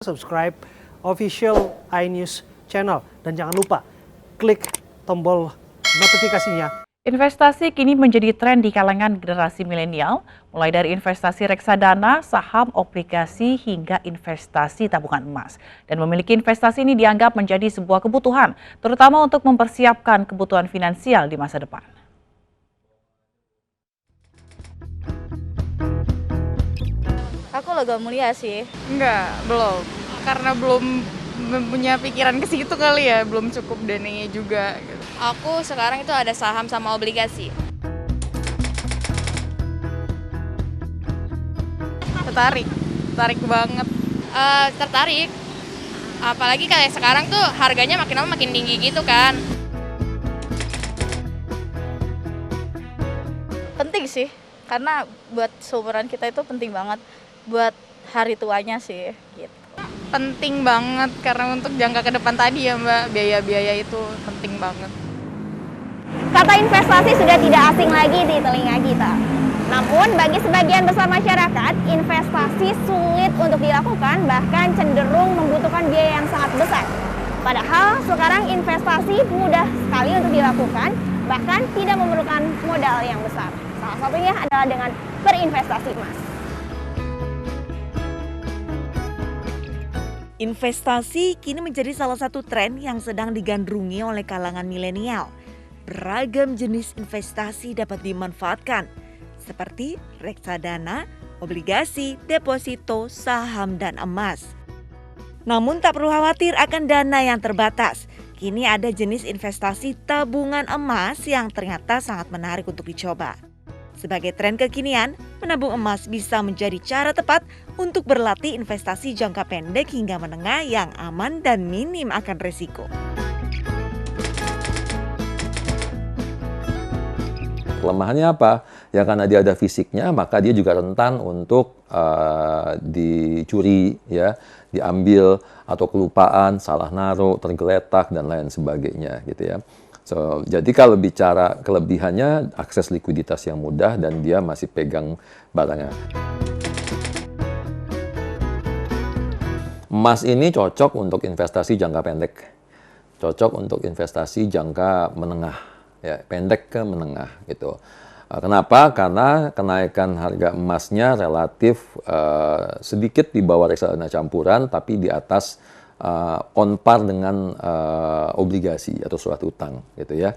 subscribe official iNews channel. Dan jangan lupa klik tombol notifikasinya. Investasi kini menjadi tren di kalangan generasi milenial, mulai dari investasi reksadana, saham, obligasi, hingga investasi tabungan emas. Dan memiliki investasi ini dianggap menjadi sebuah kebutuhan, terutama untuk mempersiapkan kebutuhan finansial di masa depan. Aku logam mulia sih. Enggak, belum. Karena belum punya pikiran ke situ kali ya, belum cukup dananya juga. Aku sekarang itu ada saham sama obligasi. Tertarik banget. Tertarik. Apalagi kayak sekarang tuh harganya makin lama makin tinggi gitu kan. Penting sih, karena buat seumuran kita itu penting banget. Buat hari tuanya sih gitu. Penting banget karena untuk jangka ke depan tadi ya Mbak, biaya-biaya itu penting banget. Kata investasi sudah tidak asing lagi di telinga kita. Namun bagi sebagian besar masyarakat, investasi sulit untuk dilakukan, bahkan cenderung membutuhkan biaya yang sangat besar. Padahal sekarang investasi mudah sekali untuk dilakukan, bahkan tidak memerlukan modal yang besar. Salah satunya adalah dengan berinvestasi emas. Investasi kini menjadi salah satu tren yang sedang digandrungi oleh kalangan milenial. Beragam jenis investasi dapat dimanfaatkan, seperti reksadana, obligasi, deposito, saham, dan emas. Namun tak perlu khawatir akan dana yang terbatas. Kini ada jenis investasi tabungan emas yang ternyata sangat menarik untuk dicoba. Sebagai tren kekinian, menabung emas bisa menjadi cara tepat untuk berlatih investasi jangka pendek hingga menengah yang aman dan minim akan risiko. Kelemahannya apa? Ya karena dia ada fisiknya, maka dia juga rentan untuk dicuri, ya, diambil atau kelupaan, salah naruh, tergeletak dan lain sebagainya, gitu ya. Jadi kalau bicara kelebihannya, akses likuiditas yang mudah dan dia masih pegang barangnya. Emas ini cocok untuk investasi jangka pendek, cocok untuk investasi jangka menengah, ya, pendek ke menengah gitu. Kenapa? Karena kenaikan harga emasnya relatif sedikit di bawah reksadana campuran, tapi di atas on par dengan obligasi atau surat utang, gitu ya.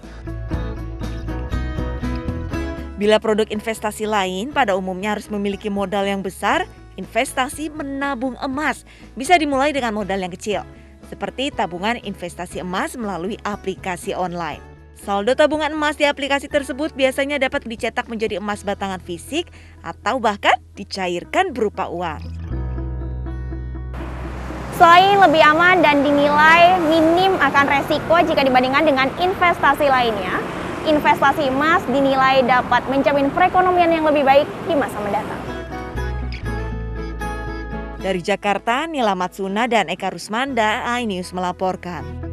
Bila produk investasi lain pada umumnya harus memiliki modal yang besar, investasi menabung emas bisa dimulai dengan modal yang kecil, seperti tabungan investasi emas melalui aplikasi online. Saldo tabungan emas di aplikasi tersebut biasanya dapat dicetak menjadi emas batangan fisik atau bahkan dicairkan berupa uang. Selain lebih aman dan dinilai minim akan resiko jika dibandingkan dengan investasi lainnya, investasi emas dinilai dapat menjamin perekonomian yang lebih baik di masa mendatang. Dari Jakarta, Nila Matsuna dan Eka Rusmanda, iNews melaporkan.